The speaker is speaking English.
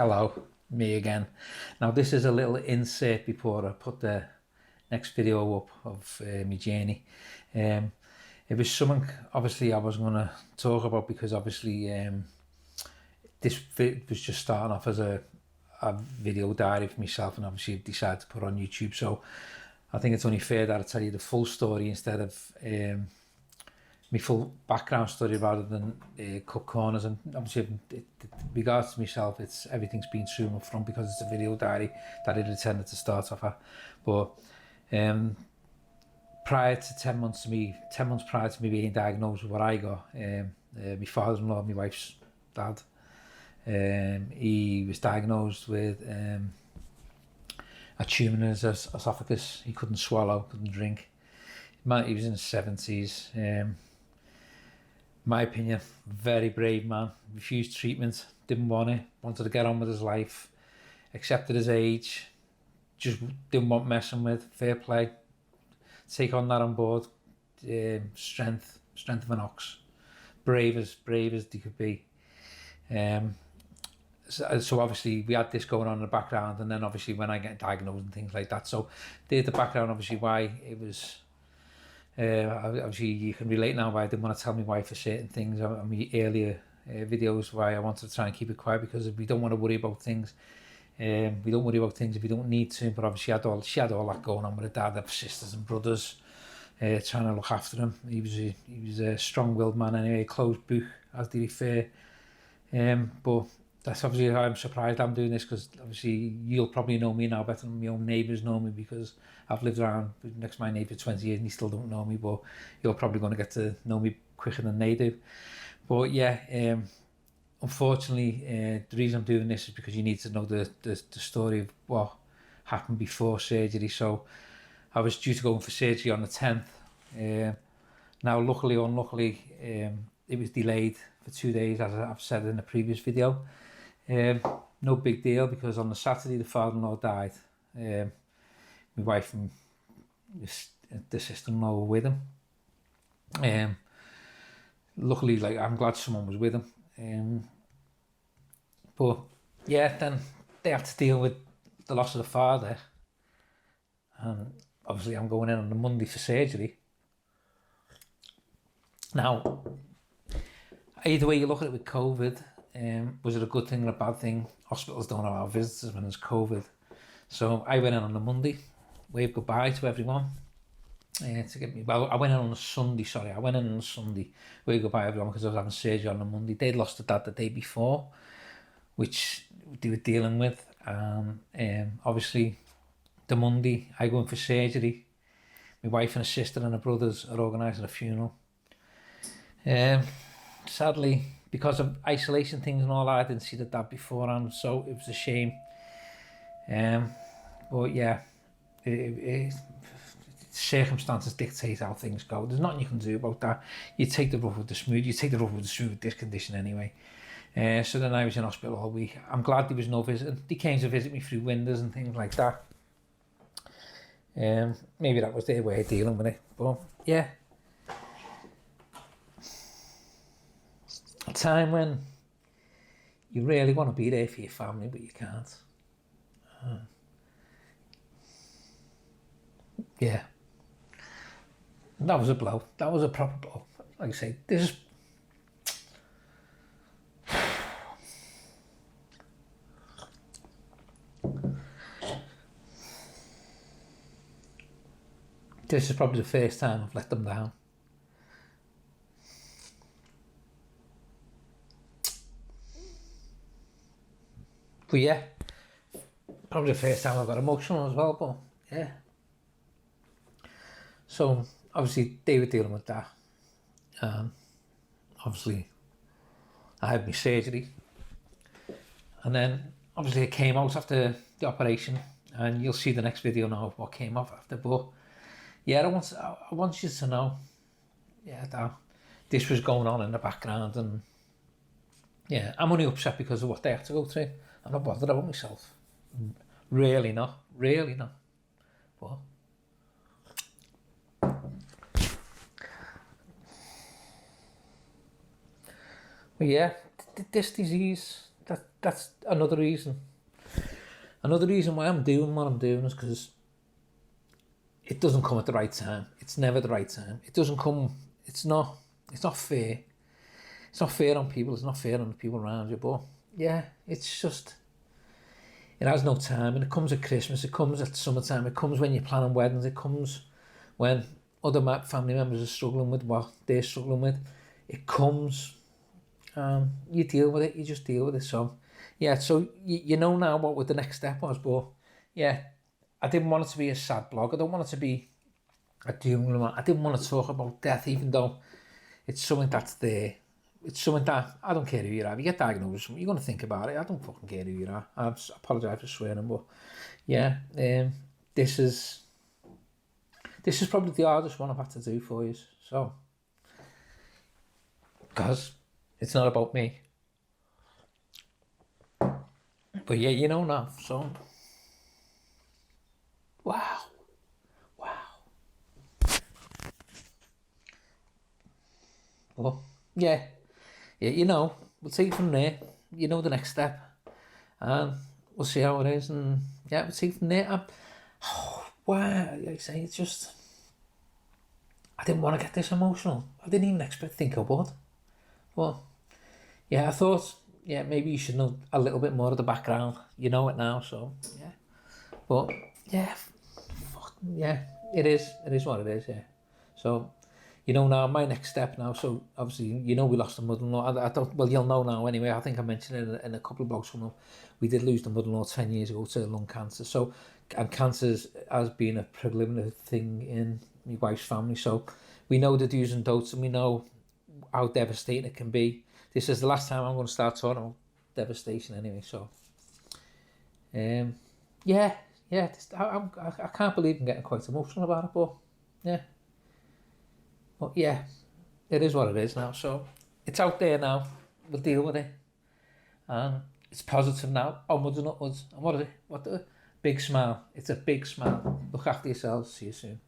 Hello, me again. Now this is a little insert before I put the next video up of my journey. It was something obviously I was going to talk about because obviously this was just starting off as a video diary for myself, and obviously I've decided to put it on YouTube, so I think it's only fair that I tell you the full story instead of my full background story rather than cut corners. And obviously regards to myself, everything's been true up front because it's a video diary that I intended to start off at. But prior to 10 months prior to me being diagnosed with what I got, my father-in-law, my wife's dad, he was diagnosed with a tumour in his esophagus. He couldn't swallow, couldn't drink. He was in his 70s. My opinion, very brave man. Refused treatment, didn't want it, wanted to get on with his life, accepted his age, just didn't want messing with. Fair play. Take on that on board. Strength of an ox. Brave as they could be. So obviously we had this going on in the background, and then obviously when I get diagnosed and things like that. So there's the background, obviously why it was. Obviously you can relate now why I didn't want to tell my wife for certain things on my earlier videos, why I wanted to try and keep it quiet, because we don't want to worry about things. We don't worry about things if we don't need to. But obviously she had all that going on with her dad, her sisters and brothers, trying to look after him. He was a strong-willed man anyway, closed book as they refer. But that's obviously how I'm surprised I'm doing this, because obviously you'll probably know me now better than my own neighbours know me, because I've lived around next to my neighbour for 20 years and he still don't know me, but you're probably going to get to know me quicker than they do. But yeah, unfortunately, the reason I'm doing this is because you need to know the story of what happened before surgery. So I was due to go in for surgery on the 10th. Now luckily or unluckily, it was delayed for 2 days, as I've said in the previous video. No big deal, because on the Saturday the father-in-law died. My wife and the sister-in-law were with him. Luckily, like, I'm glad someone was with him. But yeah, then they had to deal with the loss of the father, and obviously I'm going in on the Monday for surgery. Now, either way you look at it with COVID, was it a good thing or a bad thing? Hospitals don't allow visitors when there's COVID. So I went in on the Monday, waved goodbye to everyone. I went in on a Sunday, waved goodbye to everyone, because I was having surgery on the Monday. They'd lost a dad the day before, which they were dealing with. Obviously, the Monday, I go in for surgery. My wife and her sister and her brothers are organising a funeral. Sadly, because of isolation things and all that, I didn't see the dad beforehand, so it was a shame. But yeah, circumstances dictate how things go. There's nothing you can do about that. You take the rough with the smooth. You take the rough with the smooth with this condition anyway. So then I was in hospital all week. I'm glad there was no visiting. They came to visit me through windows and things like that. Maybe that was their way of dealing with it. But yeah, a time when you really want to be there for your family, but you can't. Yeah, that was a blow. That was a proper blow. Like I say, this is probably the first time I've let them down. But yeah, probably the first time I got emotional as well, but yeah. So obviously they were dealing with that. Obviously I had my surgery, and then obviously it came out after the operation, and you'll see the next video now of what came off after. But yeah, I want you to know, yeah, that this was going on in the background, and yeah, I'm only upset because of what they had to go through. I'm not bothered about myself. Really not. But yeah, this disease, that's another reason why I'm doing what I'm doing is because it doesn't come at the right time. It's never the right time. It doesn't come, it's not fair. It's not fair on people, it's not fair on the people around you, but yeah, it's just, it has no time, and it comes at Christmas, it comes at summertime, it comes when you're planning weddings, it comes when other family members are struggling with what they're struggling with. It comes, you deal with it, you just deal with it. So yeah, so you know now what the next step was, but yeah, I didn't want it to be a sad blog. I don't want it to be a doom and gloom. I didn't want to talk about death, even though it's something that's there. It's something that, I don't care who you are. If you get diagnosed with something, you're going to think about it. I don't fucking care who you are. I apologise for swearing, but yeah, this is probably the hardest one I've had to do for you. So, because it's not about me. But yeah, you know now, so. Wow. Well, yeah, you know, we'll take it from there. You know the next step. And we'll see how it is. And yeah, we'll take it from there. Wow, like I say, it's just, I didn't want to get this emotional. I didn't even think I would. But yeah, I thought, yeah, maybe you should know a little bit more of the background. You know it now, so yeah. But yeah, yeah, it is what it is, yeah. So, you know now, my next step now, so obviously, you know we lost the mother-in-law. I don't, well, you'll know now anyway, I think I mentioned it in a couple of blogs from them. We did lose the mother-in-law 10 years ago to lung cancer. So, and cancer has been a preliminary thing in my wife's family. So, we know the do's and don'ts, and we know how devastating it can be. This is the last time I'm going to start talking about devastation anyway, so. Yeah, I can't believe I'm getting quite emotional about it, but yeah. But yeah, it is what it is now. So it's out there now. We'll deal with it. And it's positive now. Onwards and upwards. And what is it? Big smile. It's a big smile. Look after yourselves. See you soon.